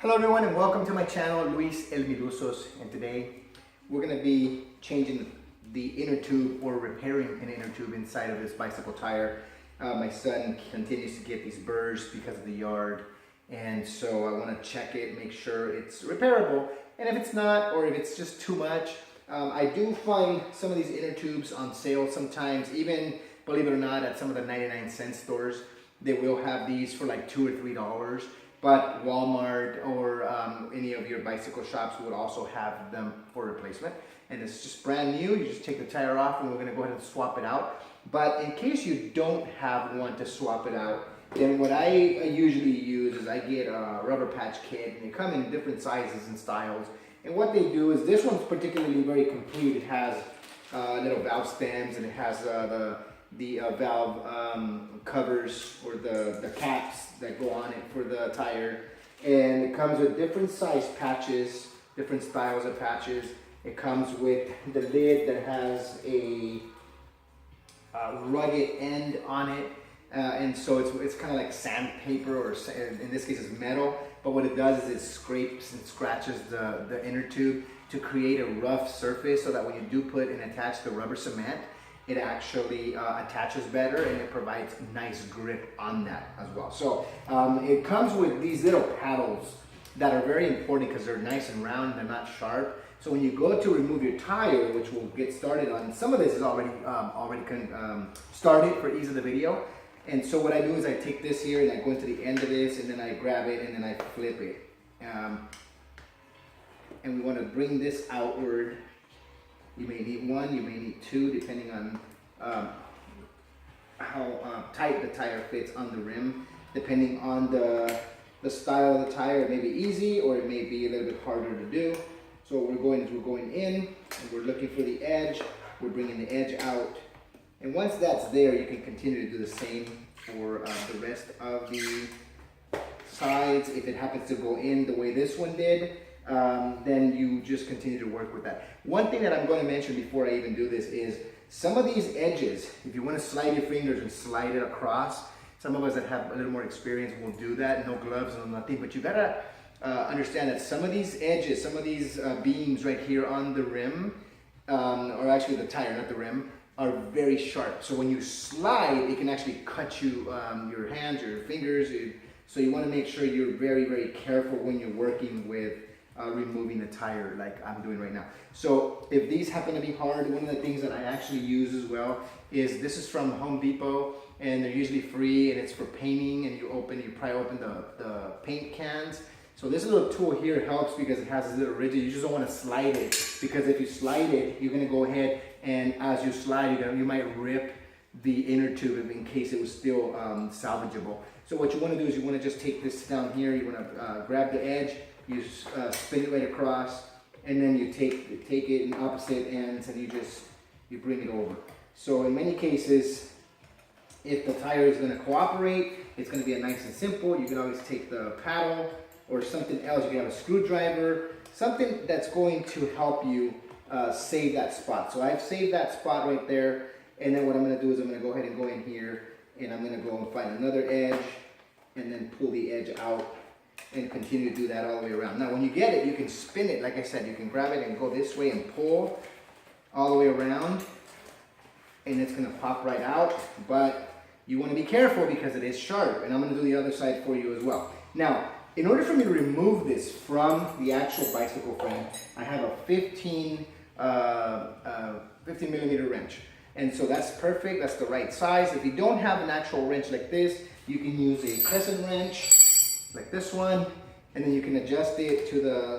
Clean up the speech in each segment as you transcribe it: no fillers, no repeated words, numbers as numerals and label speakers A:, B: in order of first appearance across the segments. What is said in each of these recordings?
A: Hello everyone and welcome to my channel, Luis El Milusos, and today we're going to be changing the inner tube or repairing an inner tube inside of this bicycle tire. My son continues to get these burrs because of the yard, and so I want to check it, make sure it's repairable, and if it's not, or if it's just too much, I do find some of these inner tubes on sale sometimes, even, believe it or not, at some of the 99-cent stores. They will have these for like $2 or $3. But Walmart or any of your bicycle shops would also have them for replacement. And it's just brand new. You just take the tire off and we're going to go ahead and swap it out. But in case you don't have one to swap it out, then what I usually use is I get a rubber patch kit, and they come in different sizes and styles. And what they do is, this one's particularly very complete. It has little valve stems, and it has the valve covers, or the caps that go on it for the tire, and it comes with different size patches, different styles of patches. It comes with the lid that has a rugged end on it, and so it's kind of like sandpaper, or in this case it's metal, but what it does is it scrapes and scratches the inner tube to create a rough surface, so that when you do put and attach the rubber cement, it actually attaches better, and it provides nice grip on that as well. So it comes with these little paddles that are very important because they're nice and round, they're not sharp. So when you go to remove your tire, which we'll get started on, some of this is already started for ease of the video. And so what I do is I take this here and I go into the end of this, and then I grab it and then I flip it. And we want to bring this outward. You may need one, you may need two, depending on how tight the tire fits on the rim. Depending on the style of the tire, it may be easy or it may be a little bit harder to do. So what we're going is we're going in and we're looking for the edge. We're bringing the edge out. And once that's there, you can continue to do the same for the rest of the sides. If it happens to go in the way this one did, then you just continue to work with that. One thing that I'm going to mention before I even do this is some of these edges, if you want to slide your fingers and slide it across, some of us that have a little more experience will do that, no gloves, no nothing, but you gotta understand that some of these edges, some of these beams right here on the rim, or actually the tire, not the rim, are very sharp. So when you slide, it can actually cut you, your hands, your fingers, so you want to make sure you're very, very careful when you're working with removing the tire like I'm doing right now. So if these happen to be hard, one of the things that I actually use as well is, this is from Home Depot, and they're usually free, and it's for painting, and you probably open the paint cans. So this little tool here helps because it has a little rigid. You just don't want to slide it, because if you slide it, you're going to go ahead and as you slide, you might rip the inner tube in case it was still salvageable. So what you want to do is you want to just take this down here. You want to grab the edge, you spin it right across, and then you take it in opposite ends, and you bring it over. So in many cases, if the tire is going to cooperate, it's going to be nice and simple. You can always take the paddle or something else. You can have a screwdriver, something that's going to help you save that spot. So I've saved that spot right there, and then what I'm going to do is I'm going to go ahead and go in here, and I'm going to go and find another edge, and then pull the edge out, and continue to do that all the way around. Now when you get it, you can spin it. Like I said, you can grab it and go this way and pull all the way around, and it's going to pop right out. But you want to be careful because it is sharp, and I'm going to do the other side for you as well. Now, in order for me to remove this from the actual bicycle frame, I have a 15 millimeter wrench. And so that's perfect, that's the right size. If you don't have an actual wrench like this, you can use a crescent wrench like this one, and then you can adjust it to the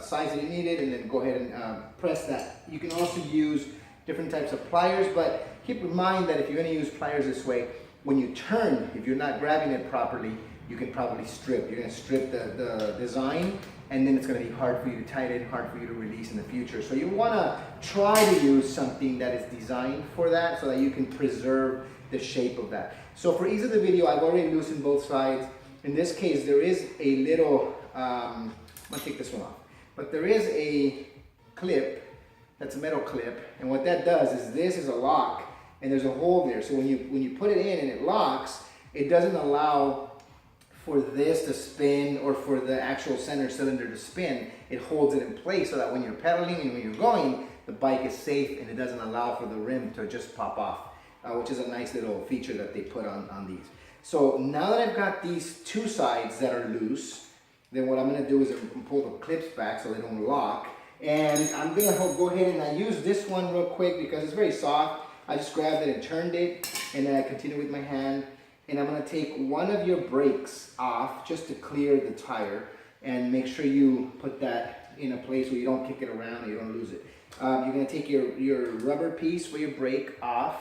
A: size that you need it, and then go ahead and press that. You can also use different types of pliers, but keep in mind that if you're going to use pliers this way, when you turn, if you're not grabbing it properly, you can probably strip. You're going to strip the design, and then it's going to be hard for you to tighten, hard for you to release in the future. So you want to try to use something that is designed for that, so that you can preserve the shape of that. So for ease of the video, I've already loosened both sides. In this case, there is a little, I'm going to take this one off, but there is a clip, that's a metal clip, and what that does is, this is a lock, and there's a hole there. So when you put it in and it locks, it doesn't allow for this to spin or for the actual center cylinder to spin, it holds it in place so that when you're pedaling and when you're going, the bike is safe and it doesn't allow for the rim to just pop off, which is a nice little feature that they put on these. So now that I've got these two sides that are loose, then what I'm going to do is pull the clips back so they don't lock. And I'm going to go ahead and I use this one real quick because it's very soft. I just grabbed it and turned it, and then I continue with my hand. And I'm going to take one of your brakes off just to clear the tire and make sure you put that in a place where you don't kick it around and you don't lose it. You're going to take your rubber piece for your brake off,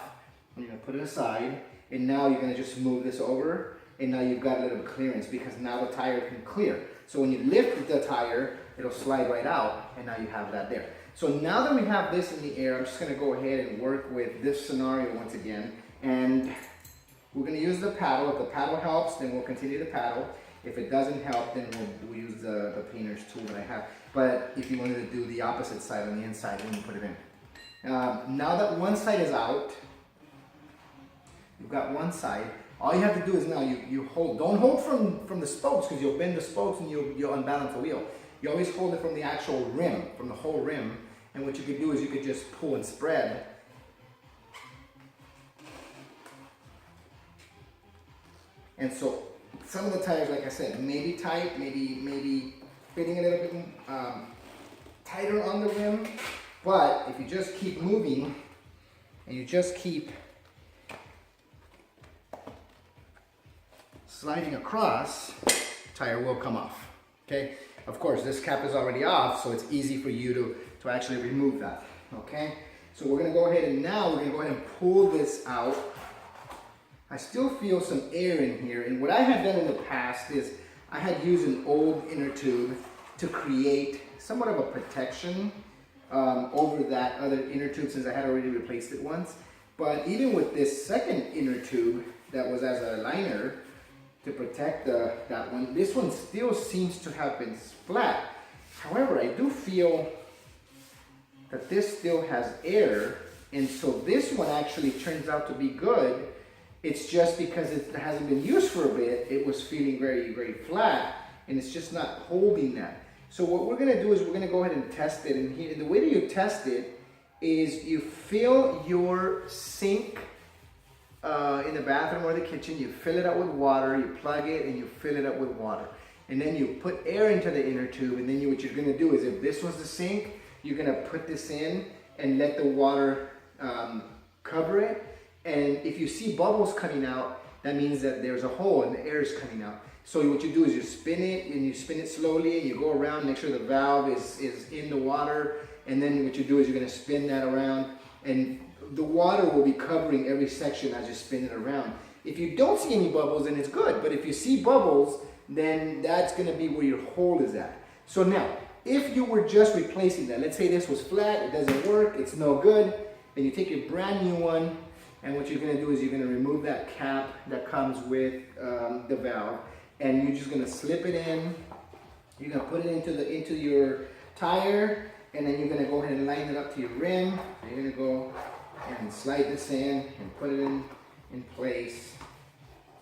A: and you're going to put it aside. And now you're going to just move this over, and now you've got a little clearance because now the tire can clear. So when you lift the tire, it'll slide right out, and now you have that there. So now that we have this in the air, I'm just going to go ahead and work with this scenario once again. And we're going to use the paddle. If the paddle helps, then we'll continue to paddle. If it doesn't help, then we'll use the painter's tool that I have. But if you wanted to do the opposite side on the inside, when you put it in. Now that one side is out, you've got one side. All you have to do is now you hold. Don't hold from the spokes because you'll bend the spokes and you'll unbalance the wheel. You always hold it from the actual rim, from the whole rim. And what you could do is you could just pull and spread. And so some of the tires, like I said, may be tight, maybe fitting a little bit tighter on the rim. But if you just keep moving and you just keep sliding across, the tire will come off. Okay. Of course, this cap is already off, so it's easy for you to actually remove that. Okay. So we're going to go ahead and now we're going to go ahead and pull this out. I still feel some air in here, and what I had done in the past is I had used an old inner tube to create somewhat of a protection over that other inner tube since I had already replaced it once. But even with this second inner tube that was as a liner to protect that one, this one still seems to have been flat. However, I do feel that this still has air, and so this one actually turns out to be good. It's just because it hasn't been used for a bit, it was feeling very, very flat, and it's just not holding that. So what we're going to do is we're going to go ahead and test it. And the way that you test it is you fill your sink in the bathroom or the kitchen, you fill it up with water, you plug it, and you fill it up with water. And then you put air into the inner tube, and then what you're going to do is if this was the sink, you're going to put this in and let the water cover it. And if you see bubbles coming out, that means that there's a hole and the air is coming out. So what you do is you spin it, and you spin it slowly, and you go around, make sure the valve is in the water. And then what you do is you're going to spin that around, and the water will be covering every section as you spin it around. If you don't see any bubbles, then it's good. But if you see bubbles, then that's going to be where your hole is at. So now, if you were just replacing that, let's say this was flat, it doesn't work, it's no good, then you take your brand new one, and what you're going to do is you're going to remove that cap that comes with the valve, and you're just going to slip it in. You're going to put it into your tire, and then you're going to go ahead and line it up to your rim. You're going to go and slide this in and put it in place.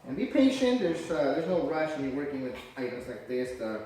A: And be patient. There's no rush when you're working with items like this. The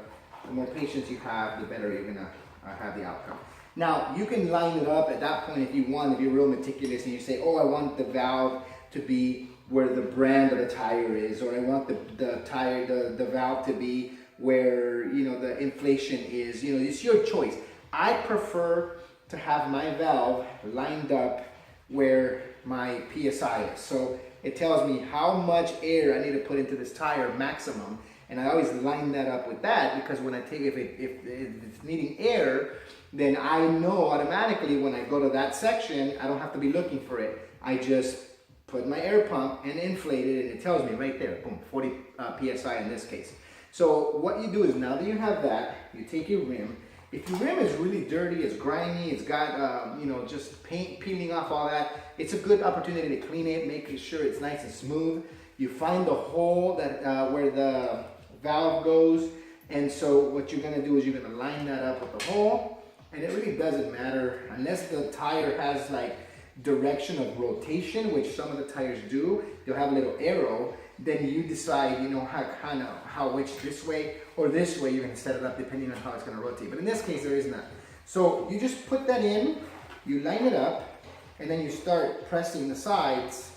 A: more patience you have, the better you're going to have the outcome. Now, you can line it up at that point if you want, if you're real meticulous and you say, oh, I want the valve to be where the brand of the tire is, or I want the valve to be where, the inflation is. It's your choice. I prefer to have my valve lined up where my PSI is. So it tells me how much air I need to put into this tire maximum. And I always line that up with that because when I take, if it's needing air, then I know automatically when I go to that section, I don't have to be looking for it. I just put my air pump and inflate it, and it tells me right there, boom, 40 PSI in this case. So what you do is now that you have that, you take your rim. If your rim is really dirty, it's grimy, it's got just paint peeling off all that, it's a good opportunity to clean it, making sure it's nice and smooth. You find the hole that where the valve goes, and so what you're going to do is you're going to line that up with the hole. And it really doesn't matter unless the tire has like direction of rotation, which some of the tires do. They'll have a little arrow. Then you decide, which this way or this way you're going to set it up depending on how it's going to rotate. But in this case, there is none. So you just put that in, you line it up, and then you start pressing the sides,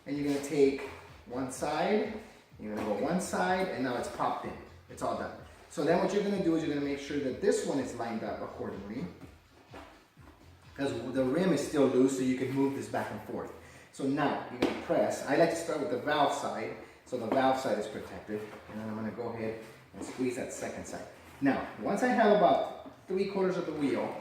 A: and you're going to take one side, you're going to go one side, and now it's popped in. It's all done. So then what you're going to do is you're going to make sure that this one is lined up accordingly, because the rim is still loose, so you can move this back and forth. So now you're going to press. I like to start with the valve side, so the valve side is protected, and then I'm going to go ahead and squeeze that second side. Now, once I have about 3/4 of the wheel,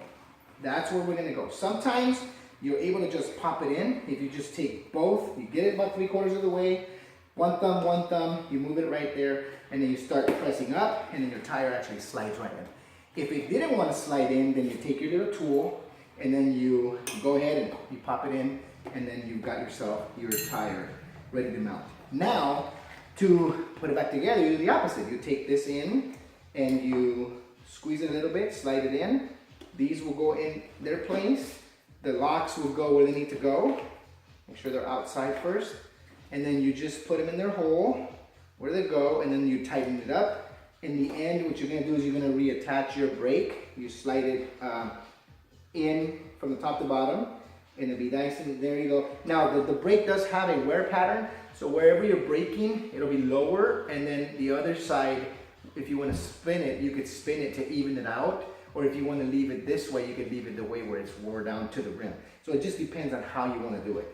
A: that's where we're going to go. Sometimes you're able to just pop it in. If you just take both, you get it about 3/4 of the way, one thumb, you move it right there, and then you start pressing up, and then your tire actually slides right in. If it didn't want to slide in, then you take your little tool, and then you go ahead and you pop it in, and then you've got yourself your tire ready to mount. Now, to put it back together, you do the opposite. You take this in, and you squeeze it a little bit, slide it in. These will go in their place. The locks will go where they need to go. Make sure they're outside first. And then you just put them in their hole, where they go, and then you tighten it up. In the end, what you're going to do is you're going to reattach your brake. You slide it in from the top to bottom, and it'll be nice, and there you go. Now, the brake does have a wear pattern, so wherever you're braking, it'll be lower, and then the other side, if you want to spin it, you could spin it to even it out, or if you want to leave it this way, you could leave it the way where it's wore down to the rim. So it just depends on how you want to do it.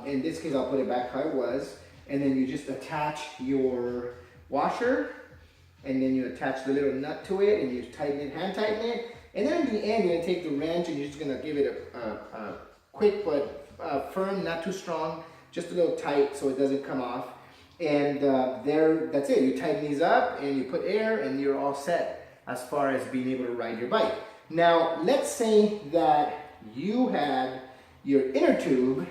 A: In this case, I'll put it back how it was, and then you just attach your washer, and then you attach the little nut to it, and you tighten it, hand tighten it, and then in the end, you're going to take the wrench, and you're just going to give it a quick but firm, not too strong, just a little tight so it doesn't come off. And that's it. You tighten these up, and you put air, and you're all set as far as being able to ride your bike. Now, let's say that you had your inner tube,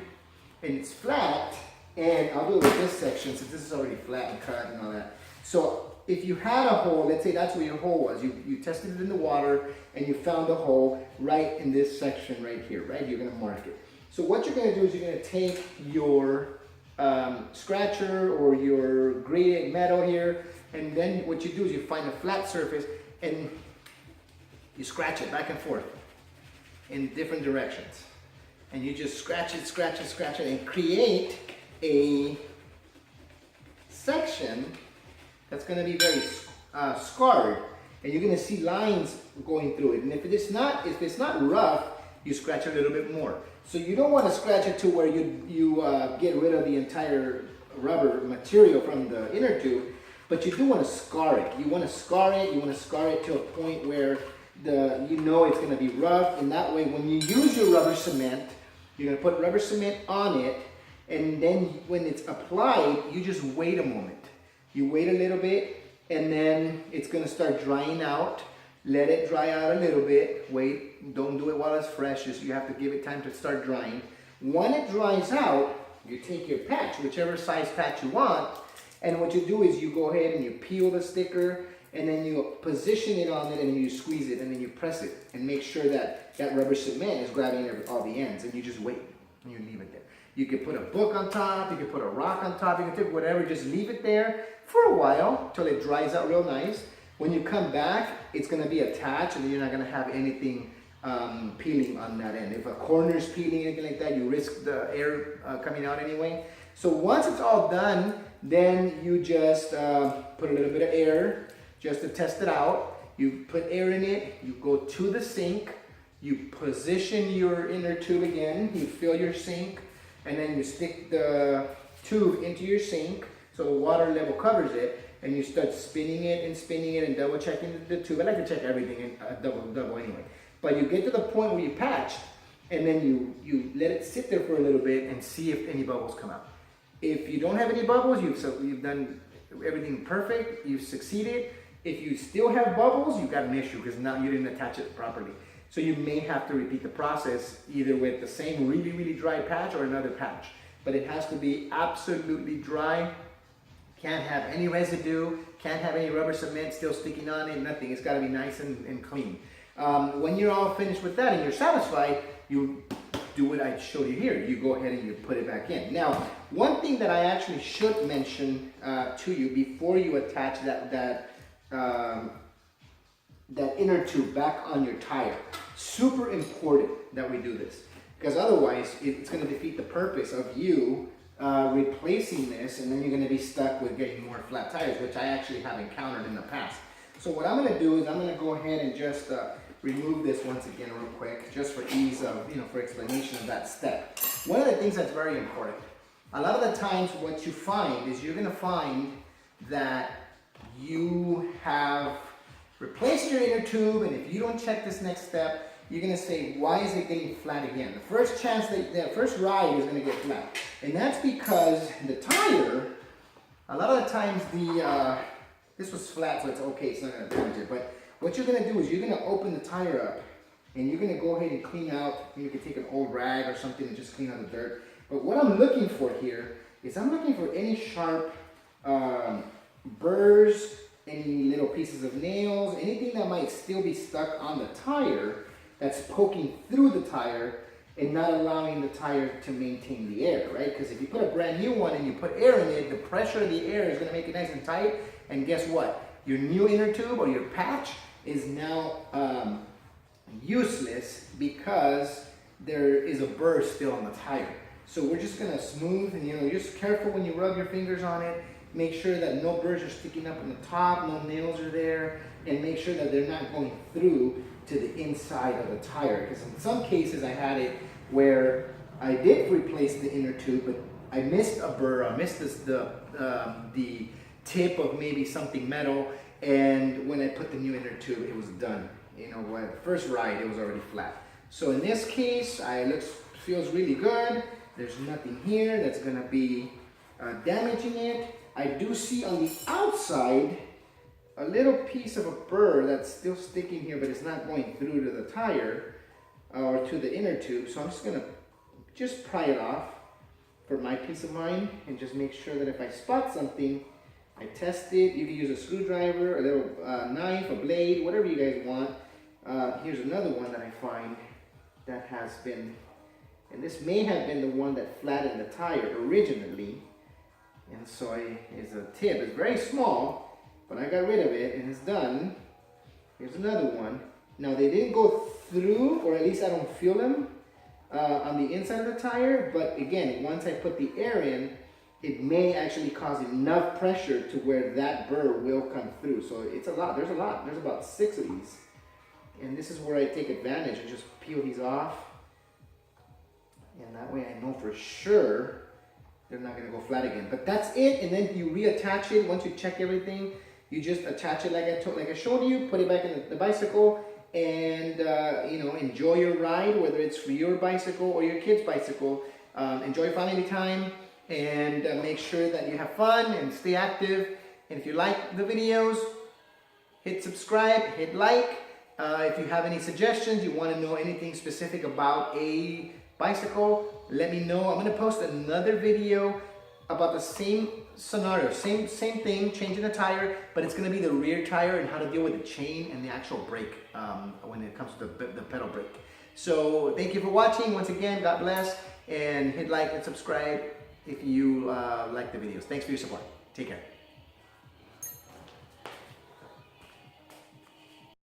A: and it's flat, and I'll do it with this section since this is already flat and cut and all that. So if you had a hole, let's say that's where your hole was, you tested it in the water, and you found a hole right in this section right here, right? You're gonna mark it. So what you're gonna do is you're gonna take your scratcher or your graded metal here, and then what you do is you find a flat surface, and you scratch it back and forth in different directions. And you just scratch it, and create a section that's going to be very scarred, and you're going to see lines going through it. And if it's not rough, you scratch a little bit more. So you don't want to scratch it to where you get rid of the entire rubber material from the inner tube, but you do want to scar it. You want to scar it. You want to scar it to a point where it's going to be rough, and that way when you use your rubber cement, you're going to put rubber cement on it, and then when it's applied, you just wait a moment. You wait a little bit, and then it's going to start drying out. Let it dry out a little bit. Wait, don't do it while it's fresh. You have to give it time to start drying. When it dries out, you take your patch, whichever size patch you want, and what you do is you go ahead and you peel the sticker, and then you position it on it, and then you squeeze it, and then you press it, and make sure that that rubber cement is grabbing all the ends, and you just wait, and you leave it there. You could put a book on top, you could put a rock on top, you can take whatever, just leave it there for a while till it dries out real nice. When you come back, it's going to be attached, and you're not going to have anything peeling on that end. If a corner is peeling, anything like that, you risk the air coming out anyway. So once it's all done, then you just put a little bit of air just to test it out. You put air in it, you go to the sink, you position your inner tube again, you fill your sink, and then you stick the tube into your sink so the water level covers it, and you start spinning it and double checking the tube. I like to check everything in double anyway. But you get to the point where you patch, and then you let it sit there for a little bit and see if any bubbles come out. If you don't have any bubbles, you've done everything perfect, you've succeeded. If you still have bubbles, you've got an issue because now you didn't attach it properly. So you may have to repeat the process either with the same really, really dry patch or another patch. But it has to be absolutely dry. Can't have any residue, can't have any rubber cement still sticking on it, nothing. It's got to be nice and clean. When you're all finished with that and you're satisfied, you do what I showed you here. You go ahead and you put it back in. Now, One thing that I actually should mention to you before you attach that inner tube back on your tire, super important that we do this, because otherwise it's going to defeat the purpose of you replacing this, and then you're going to be stuck with getting more flat tires, which I actually have encountered in the past. So what I'm going to do is I'm going to go ahead and just remove this once again real quick, just for ease of, for explanation of that step. One of the things that's very important, a lot of the times what you find is you're going to find that you have replaced your inner tube, and if you don't check this next step, you're going to say, why is it getting flat again? The first chance that first ride is going to get flat. And that's because the tire, a lot of the times this was flat, so it's okay, it's not going to damage it. But what you're going to do is you're going to open the tire up, and you're going to go ahead and clean out, you can take an old rag or something and just clean out the dirt. But what I'm looking for here is I'm looking for any sharp burrs, any little pieces of nails, anything that might still be stuck on the tire that's poking through the tire and not allowing the tire to maintain the air, right? Because if you put a brand new one and you put air in it, the pressure of the air is going to make it nice and tight, and guess what? Your new inner tube or your patch is now useless because there is a burr still on the tire. So we're just going to smooth, and just careful when you rub your fingers on it. Make sure that no burrs are sticking up on the top, no nails are there, and make sure that they're not going through to the inside of the tire. Because in some cases I had it where I did replace the inner tube, but I missed a burr, I missed the tip of maybe something metal, and when I put the new inner tube, it was done. When the first ride, it was already flat. So in this case, feels really good. There's nothing here that's going to be damaging it. I do see on the outside a little piece of a burr that's still sticking here, but it's not going through to the tire or to the inner tube. So I'm just going to pry it off for my peace of mind, and just make sure that if I spot something, I test it. You can use a screwdriver, a little knife, a blade, whatever you guys want. Here's another one that I find that has been, and this may have been the one that flattened the tire originally. And so it's a tip. It's very small, but I got rid of it and it's done. Here's another one. Now they didn't go through, or at least I don't feel them on the inside of the tire. But again, once I put the air in, it may actually cause enough pressure to where that burr will come through. So it's a lot. There's a lot. There's about 6 of these. And this is where I take advantage and just peel these off. And that way I know for sure they're not going to go flat again. But that's it. And then you reattach it. Once you check everything, you just attach it like I showed you. Put it back in the bicycle, and enjoy your ride, whether it's for your bicycle or your kid's bicycle. Enjoy family time, and make sure that you have fun and stay active. And if you like the videos, hit subscribe, hit like. If you have any suggestions, you want to know anything specific about a bicycle, let me know. I'm going to post another video about the same scenario, same thing, changing the tire, but it's going to be the rear tire and how to deal with the chain and the actual brake when it comes to the pedal brake. So thank you for watching. Once again, God bless, and hit like and subscribe if you like the videos. Thanks for your support. Take care.